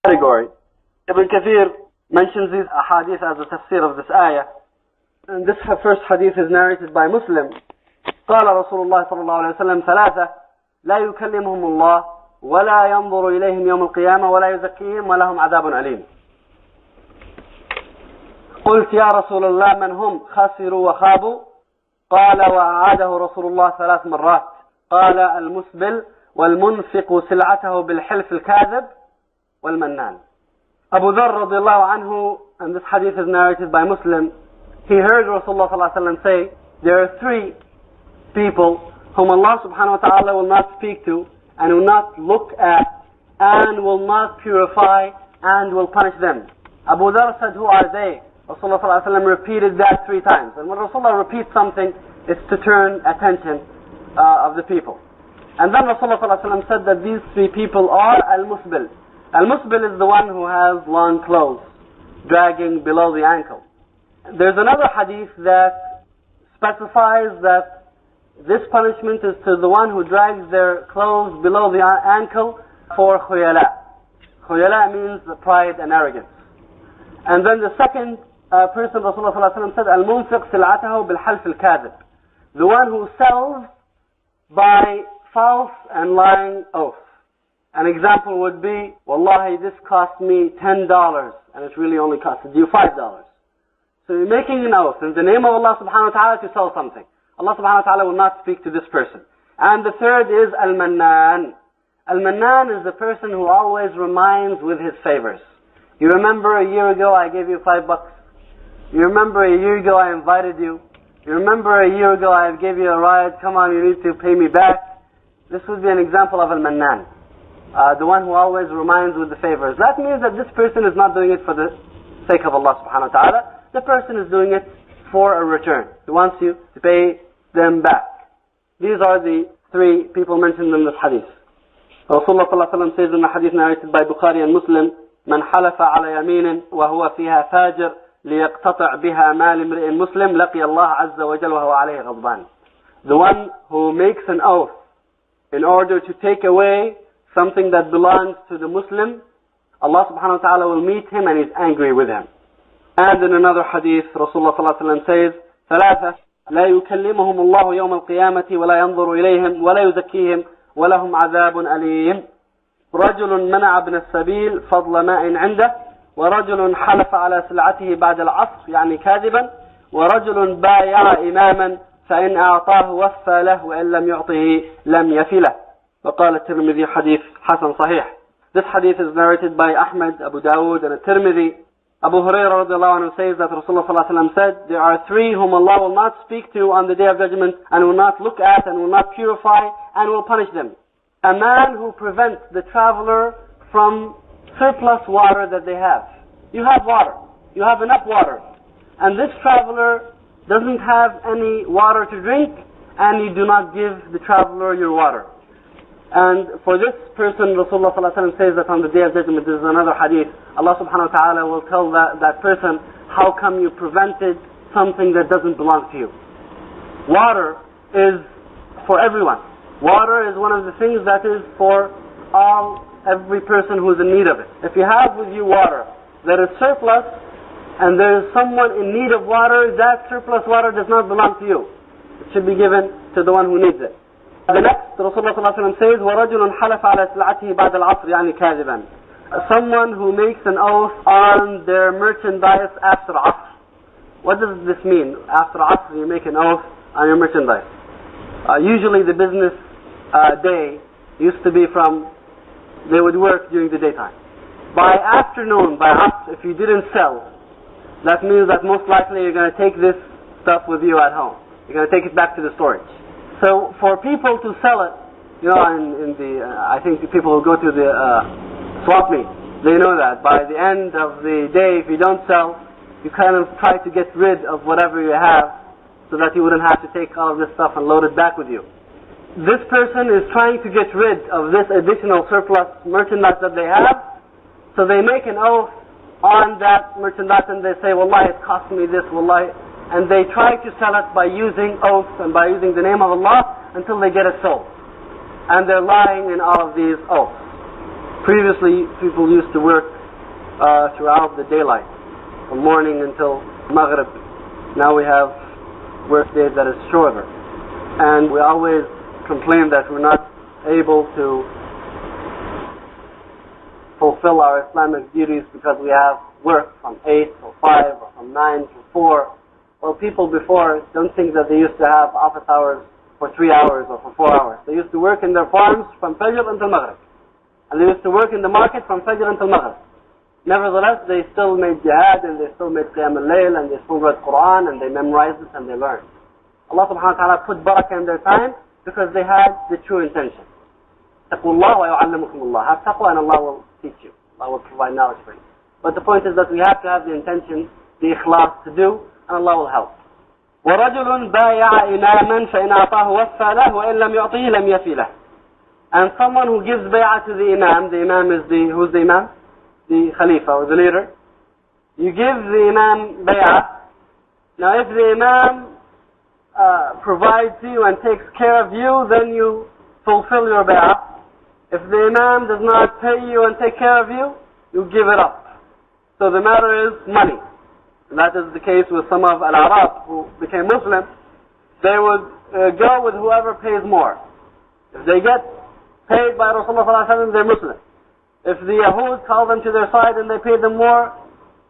category. Ibn Kathir mentions these ahadith as a tafsir of this ayah. And this first hadith is narrated by Muslim. قال رسول الله صلى الله عليه وسلم ثلاثة لا يكلمهم الله ولا ينظر إليهم يوم القيامة ولا يزكيهم ولهم عذاب أليم. قلت يا رسول الله من هم؟ خسروا وخابوا. قال وأعاده رسول الله 3 مرات. قال المسبل والمنفق سلعته بالحلف الكاذب والمنان. Abu Dharr radiallahu anhu, and this hadith is narrated by Muslim, he heard Rasulullah sallallahu alaihi wasallam say, there are 3 people whom Allah subhanahu wa ta'ala will not speak to and will not look at and will not purify and will punish them. Abu Dharr said, who are they? Rasulullah sallallahu alaihi wasallam repeated that 3 times. And when Rasulullah repeats something, it's to turn attention of the people. And then Rasulullah sallallahu alaihi wasallam said that these 3 people are al-musbil. Al-musbil is the one who has long clothes dragging below the ankle. There's another hadith that specifies that this punishment is to the one who drags their clothes below the ankle for khuyala. Khuyala means pride and arrogance. And then the second person Rasulullah sallallahu alaihi wasallam said, al-munfiq sil'atahu bil-half al-kadhib. The one who sells by false and lying oath. An example would be, wallahi, this cost me $10 and it really only costed you $5. So you're making an oath in the name of Allah subhanahu wa ta'ala to sell something. Allah subhanahu wa ta'ala will not speak to this person. And the third is al-mannan. Al-mannan is the person who always reminds with his favors. You remember a year ago I gave you $5. You remember a year ago I invited you. You remember a year ago I gave you a ride. Come on, you need to pay me back. This would be an example of al-mannan. The one who always reminds with the favors. That means that this person is not doing it for the sake of Allah subhanahu wa ta'ala. The person is doing it for a return. He wants you to pay them back. These are the 3 people mentioned in this hadith. Rasulullah sallallahu alaihi wasallam says in the hadith narrated by Bukhari and Muslim, من حلف على يمين وهو فيها فاجر ليقتطع بها مال امرئ مسلم لقي الله عز وجل وهو عليه غضبان. The one who makes an oath in order to take away something that belongs to the Muslim, Allah subhanahu wa ta'ala will meet him and he's angry with him. And in another hadith, Rasulullah sallallahu alaihi wasallam says, ثلاثة لا يكلمهم الله يوم القيامة ولا ينظر إليهم ولا يزكيهم ولهم عذاب أليم. رجل منع ابن السبيل فضل ماء عنده ورجل حلف على سلعته بعد العصر يعني كاذبا ورجل بايع إماما فإن أعطاه وفى له وإن لم يعطه لم يفله. وقال الترمذي حديث حسن صحيح. This hadith is narrated by Ahmad, Abu Dawud and Tirmidhi. Abu Hurairah radiallahu anhu says that Rasulullah sallallahu alaihi wasallam said, there are 3 whom Allah will not speak to on the day of judgment and will not look at and will not purify and will punish them. A man who prevents the traveler from surplus water that they have. You have water. You have enough water. And this traveler doesn't have any water to drink and you do not give the traveler your water. And for this person, Rasulullah sallallahu alaihi wasallam says that on the day of judgment, this is another hadith, Allah subhanahu wa ta'ala will tell that person, how come you prevented something that doesn't belong to you? Water is for everyone. Water is one of the things that is for every person who is in need of it. If you have with you water that is surplus, and there is someone in need of water, that surplus water does not belong to you. It should be given to the one who needs it. The next, Rasulullah sallallahu alaihi wasallam says, وَرَجُلٌ حَلَفَ عَلَى سِلْعَتِهِ بَعْدَ الْعَصْرِ يعني كاذبا. Someone who makes an oath on their merchandise after Asr. What does this mean? After Asr you make an oath on your merchandise. Usually the business day used to be they would work during the daytime. By afternoon, by Asr, if you didn't sell, that means that most likely you're going to take this stuff with you at home. You're going to take it back to the storage. So for people to sell it, I think people who go to the swap meet, they know that by the end of the day, if you don't sell, you kind of try to get rid of whatever you have so that you wouldn't have to take all of this stuff and load it back with you. This person is trying to get rid of this additional surplus merchandise that they have, so they make an oath on that merchandise and they say, wallahi, it cost me this, wallahi. And they try to sell it by using oaths and by using the name of Allah until they get it sold. And they're lying in all of these oaths. Previously, people used to work throughout the daylight, from morning until Maghrib. Now we have work days that is shorter. And we always complain that we're not able to fulfill our Islamic duties because we have work from 8 till 5 or from 9 till 4. Well, people before don't think that they used to have office hours for 3 hours or for 4 hours. They used to work in their farms from Fajr until Maghrib. And they used to work in the market from Fajr until Maghrib. Nevertheless, they still made jihad and they still made Qiyam al-Layl and they still read Quran and they memorized it and they learned. Allah subhanahu wa ta'ala put barakah in their time because they had the true intention. Taqullah wa yu'allimukumullah. Have taqwa and Allah will teach you. Allah will provide knowledge for you. But the point is that we have to have the intention, the ikhlas to do, and Allah will help. وَرَجُلٌ بَايَعَ إِمَامًا فَإِنْ أَعْطَاهُ وَفَّى لَهُ وَإِنْ لَمْ يُعْطِهِ لَمْ يَفِي لَهُ. And someone who gives bay'ah to the imam is who's the imam? The khalifa or the leader. You give the imam bay'ah. Now if the imam provides you and takes care of you, then you fulfill your bay'ah. If the imam does not pay you and take care of you, you give it up. So the matter is money. And that is the case with some of Al-Arab who became Muslim. They would go with whoever pays more. If they get paid by Rasulullah ﷺ, they're Muslim. If the Yahud call them to their side and they pay them more,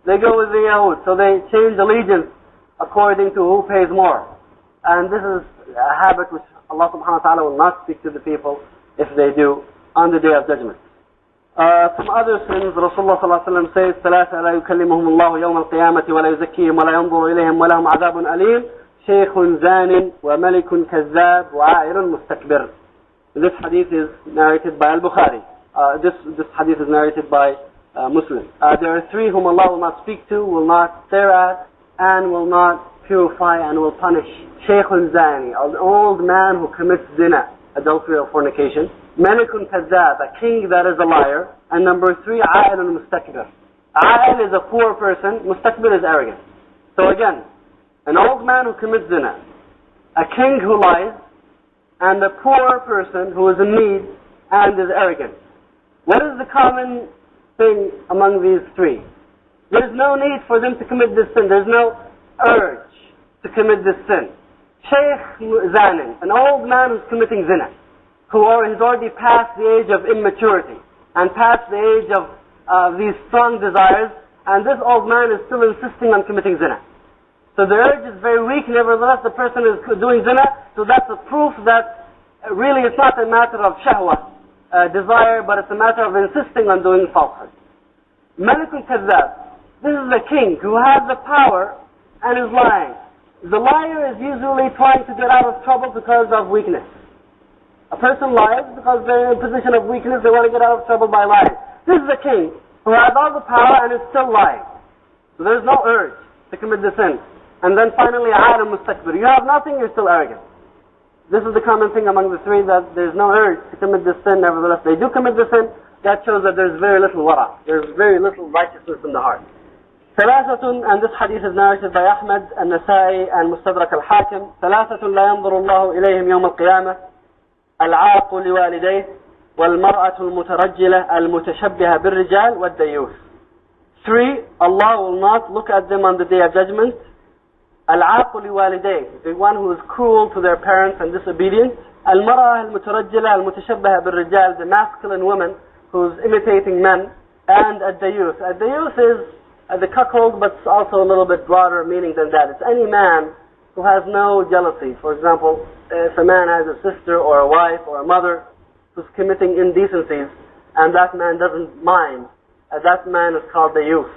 they go with the Yahud. So they change allegiance according to who pays more. And this is a habit which Allah subhanahu wa ta'ala will not speak to the people if they do on the Day of Judgment. Some other sins, Rasulullah sallallahu alayhi wa sallam says, ثلاثة لا يكلمهم الله يوم القيامة ولا يزكيهم ولا ينظر إليهم ولهم عذاب أليم شيخ زان وملك كذاب وعائل مستكبر. This hadith is narrated by Al-Bukhari. This hadith is narrated by Muslim. There are three whom Allah will not speak to, will not stare at, and will not purify and will punish. Shaykhun Zani, an old man who commits zina, adultery or fornication. Malikun Kazzab, a king that is a liar. And number three, A'ilun Mustakbir. A'il is a poor person, Mustakbir is arrogant. So again, an old man who commits zina, a king who lies, and a poor person who is in need and is arrogant. What is the common thing among these three? There is no need for them to commit this sin. There is no urge to commit this sin. Shaykh Zanin, an old man who's committing zina, who has already passed the age of immaturity and past the age of these strong desires, and this old man is still insisting on committing zina. So the urge is very weak, nevertheless the person is doing zina, so that's a proof that really it's not a matter of shahwa, desire, but it's a matter of insisting on doing falsehood. Malikul Kazzab, this is a king who has the power and is lying. The liar is usually trying to get out of trouble because of weakness. A person lies because they're in a position of weakness, they want to get out of trouble by lying. This is a king who has all the power and is still lying. So there's no urge to commit the sin. And then finally, A'ilun Mustakbir. You have nothing, you're still arrogant. This is the common thing among the three, that there's no urge to commit this sin, nevertheless they do commit the sin. That shows that there's very little wara. There's very little righteousness in the heart. ثلاثة, and this hadith is narrated by Ahmad, النسائي, and Mustadrak al-Hakim. ثلاثة لا ينظر الله إليهم يوم القيامة العاق لوالديه والمرأة المترجلة المتشبهة بالرجال والديوث. Three, Allah will not look at them on the Day of Judgment. العاق لوالديه, the one who is cruel to their parents and disobedient. المرأة المترجلة المتشبهة بالرجال, the masculine woman who's imitating men. And الديوث. الديوث is the cuckold, but it's also a little bit broader meaning than that. It's any man who has no jealousy. For example, if a man has a sister or a wife or a mother who's committing indecencies, and that man doesn't mind, that man is called the youth.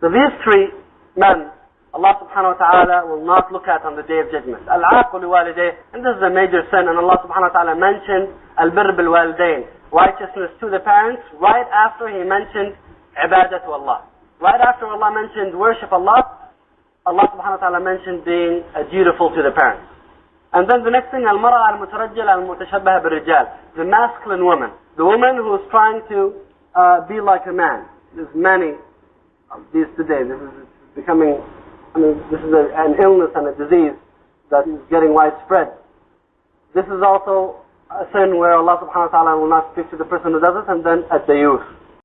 So these three men, Allah subhanahu wa ta'ala will not look at on the Day of Judgment. Al-'aqu liwalidayh, and this is a major sin, and Allah subhanahu wa ta'ala mentioned al-birr bil-walidayn, righteousness to the parents, right after He mentioned ibadah to Allah. Right after Allah mentioned worship Allah, Allah subhanahu wa ta'ala mentioned being dutiful to the parents. And then the next thing, al-mar'a al-mutarajjal al-mutashabbaha bil-rijal, the masculine woman, the woman who is trying to be like a man. There's many of these today. This is becoming, this is an illness and a disease that is getting widespread. This is also a sin where Allah subhanahu wa ta'ala will not speak to the person who does it, and then at the youth.